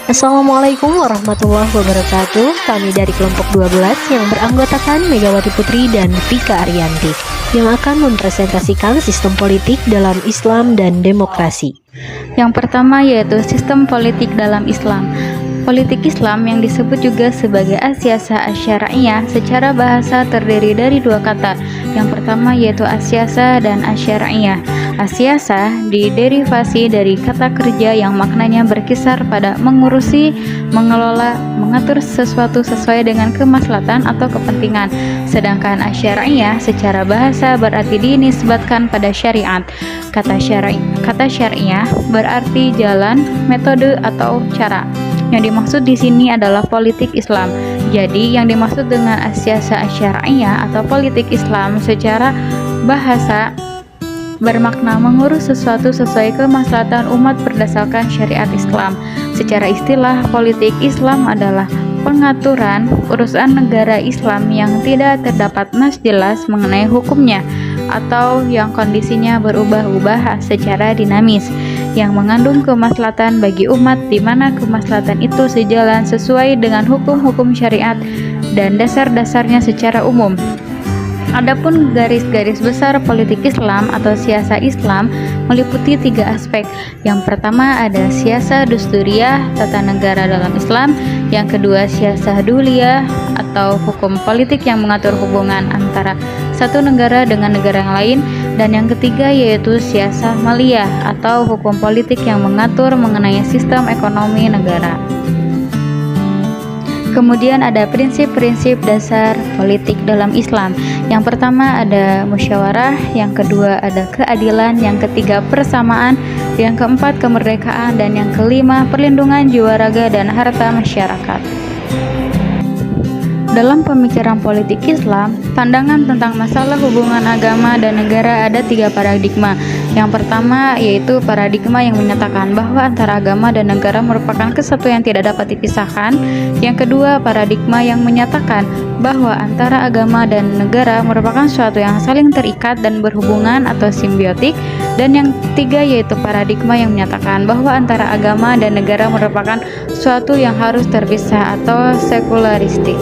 Assalamualaikum warahmatullahi wabarakatuh. Kami dari kelompok 12 yang beranggotakan Megawati Putri dan Vika Ariyanti yang akan mempresentasikan sistem politik dalam Islam dan demokrasi. Yang pertama yaitu sistem politik dalam Islam. Politik Islam yang disebut juga sebagai as-siyasah asy-syar'iyyah secara bahasa terdiri dari dua kata. Yang pertama yaitu as-siyasah dan asy-syar'iyyah. As-siyasah diderivasi dari kata kerja yang maknanya berkisar pada mengurusi, mengelola, mengatur sesuatu sesuai dengan kemaslahatan atau kepentingan. Sedangkan asy-syar'iyyah secara bahasa berarti dinisbatkan pada syariat. Kata syar'iyyah berarti jalan, metode atau cara. Yang dimaksud di sini adalah politik Islam. Jadi, yang dimaksud dengan as-siyasah asy-syar'iyyah atau politik Islam secara bahasa bermakna mengurus sesuatu sesuai kemaslahatan umat berdasarkan syariat Islam. Secara istilah, politik Islam adalah pengaturan urusan negara Islam yang tidak terdapat nas jelas mengenai hukumnya atau yang kondisinya berubah-ubah secara dinamis, yang mengandung kemaslahatan bagi umat di mana kemaslahatan itu sejalan sesuai dengan hukum-hukum syariat dan dasar-dasarnya secara umum. Adapun garis-garis besar politik Islam atau siasa Islam meliputi tiga aspek. Yang pertama ada siasa dusturiyah, tata negara dalam Islam. Yang kedua siasa duliyah atau hukum politik yang mengatur hubungan antara satu negara dengan negara yang lain. Dan yang ketiga yaitu siasa maliyah atau hukum politik yang mengatur mengenai sistem ekonomi negara. Kemudian ada prinsip-prinsip dasar politik dalam Islam. Yang pertama ada musyawarah, yang kedua ada keadilan, yang ketiga persamaan, yang keempat kemerdekaan, dan yang kelima perlindungan jiwa raga dan harta masyarakat. Dalam pemikiran politik Islam, pandangan tentang masalah hubungan agama dan negara ada tiga paradigma. Yang pertama yaitu paradigma yang menyatakan bahwa antara agama dan negara merupakan kesatuan yang tidak dapat dipisahkan. Yang kedua, paradigma yang menyatakan bahwa antara agama dan negara merupakan suatu yang saling terikat dan berhubungan atau simbiotik. Dan yang ketiga yaitu paradigma yang menyatakan bahwa antara agama dan negara merupakan suatu yang harus terpisah atau sekularistik.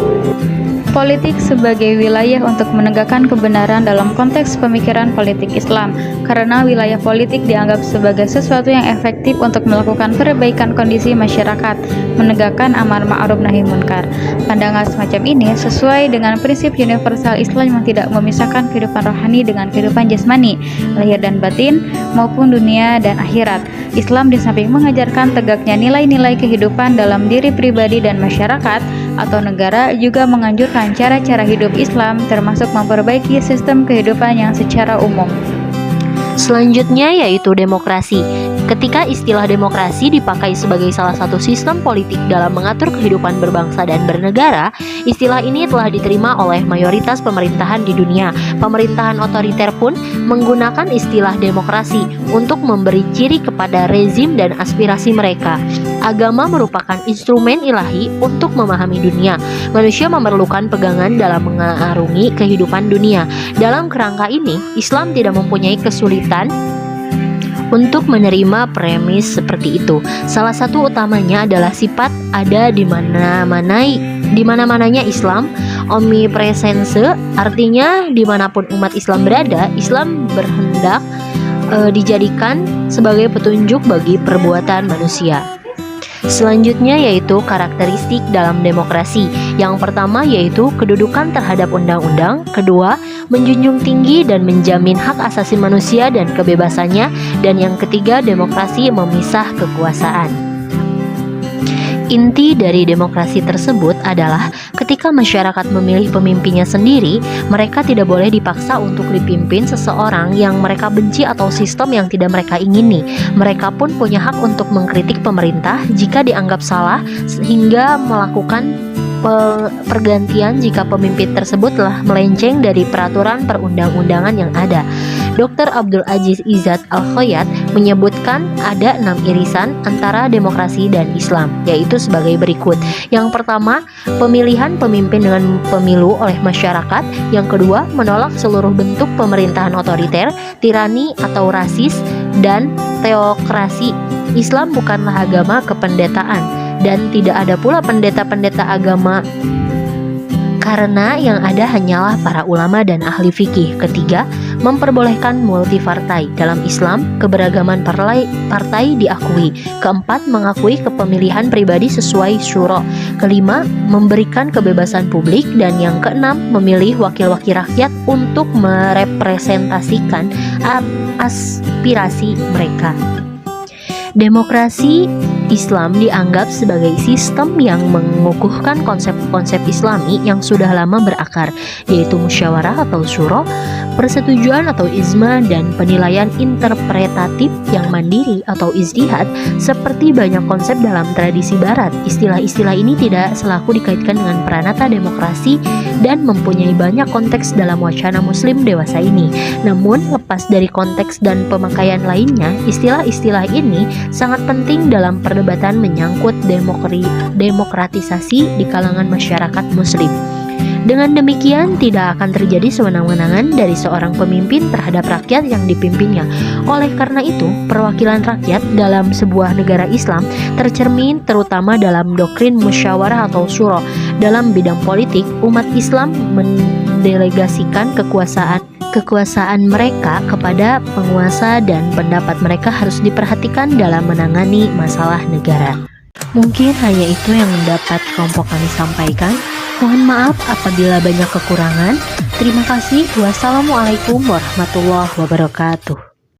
Politik sebagai wilayah untuk menegakkan kebenaran dalam konteks pemikiran politik Islam, karena wilayah politik dianggap sebagai sesuatu yang efektif untuk melakukan perbaikan kondisi masyarakat, menegakkan amar ma'ruf nahi munkar. Pandangan semacam ini sesuai dengan prinsip universal Islam yang tidak memisahkan kehidupan rohani dengan kehidupan jasmani, lahir dan batin, maupun dunia dan akhirat. Islam di samping mengajarkan tegaknya nilai-nilai kehidupan dalam diri pribadi dan masyarakat atau negara, juga menganjurkan cara-cara hidup Islam termasuk memperbaiki sistem kehidupan yang secara umum. Selanjutnya yaitu demokrasi. Ketika istilah demokrasi dipakai sebagai salah satu sistem politik dalam mengatur kehidupan berbangsa dan bernegara, istilah ini telah diterima oleh mayoritas pemerintahan di dunia. Pemerintahan otoriter pun menggunakan istilah demokrasi untuk memberi ciri kepada rezim dan aspirasi mereka. Agama merupakan instrumen ilahi untuk memahami dunia. Manusia memerlukan pegangan dalam mengarungi kehidupan dunia. Dalam kerangka ini, Islam tidak mempunyai kesulitan untuk menerima premis seperti itu. Salah satu utamanya adalah sifat ada di mana-mananya Islam, omnipresence, artinya dimanapun umat Islam berada, Islam berhendak dijadikan sebagai petunjuk bagi perbuatan manusia. Selanjutnya yaitu karakteristik dalam demokrasi. Yang pertama yaitu kedudukan terhadap undang-undang. Kedua, menjunjung tinggi dan menjamin hak asasi manusia dan kebebasannya. Dan yang ketiga, demokrasi memisah kekuasaan. Inti dari demokrasi tersebut adalah ketika masyarakat memilih pemimpinnya sendiri, mereka tidak boleh dipaksa untuk dipimpin seseorang yang mereka benci atau sistem yang tidak mereka ingini. Mereka pun punya hak untuk mengkritik pemerintah jika dianggap salah, sehingga melakukan pergantian jika pemimpin tersebut telah melenceng dari peraturan perundang-undangan yang ada. Dr. Abdul Aziz Izzat Al-Khoyat menyebutkan ada 6 irisan antara demokrasi dan Islam, yaitu sebagai berikut. Yang pertama, pemilihan pemimpin dengan pemilu oleh masyarakat. Yang kedua, menolak seluruh bentuk pemerintahan otoriter, tirani atau rasis, dan teokrasi. Islam bukanlah agama kependetaan. dan tidak ada pula pendeta-pendeta agama, karena yang ada hanyalah para ulama dan ahli fikih. Ketiga, memperbolehkan multipartai. Dalam Islam, keberagaman partai diakui. Keempat, mengakui kepemilihan pribadi sesuai syuro. Kelima, memberikan kebebasan publik. Dan yang keenam, memilih wakil-wakil rakyat untuk merepresentasikan aspirasi mereka. Demokrasi Islam dianggap sebagai sistem yang mengukuhkan konsep-konsep Islami yang sudah lama berakar, yaitu musyawarah atau syuro, persetujuan atau ijma, dan penilaian interpretatif yang mandiri atau ijtihad. Seperti banyak konsep dalam tradisi barat, istilah-istilah ini tidak selalu dikaitkan dengan peranata demokrasi dan mempunyai banyak konteks dalam wacana muslim dewasa ini. Namun, lepas dari konteks dan pemakaian lainnya, istilah-istilah ini sangat penting dalam perdebatan menyangkut demokratisasi di kalangan masyarakat muslim. Dengan demikian, tidak akan terjadi sewenang-wenangan dari seorang pemimpin terhadap rakyat yang dipimpinnya. Oleh karena itu, perwakilan rakyat dalam sebuah negara Islam tercermin terutama dalam doktrin musyawarah atau syuro. Dalam bidang politik, umat Islam mendelegasikan kekuasaan mereka kepada penguasa dan pendapat mereka harus diperhatikan dalam menangani masalah negara. Mungkin hanya itu yang dapat kelompok kami sampaikan. Mohon maaf apabila banyak kekurangan. Terima kasih. Wassalamualaikum warahmatullahi wabarakatuh.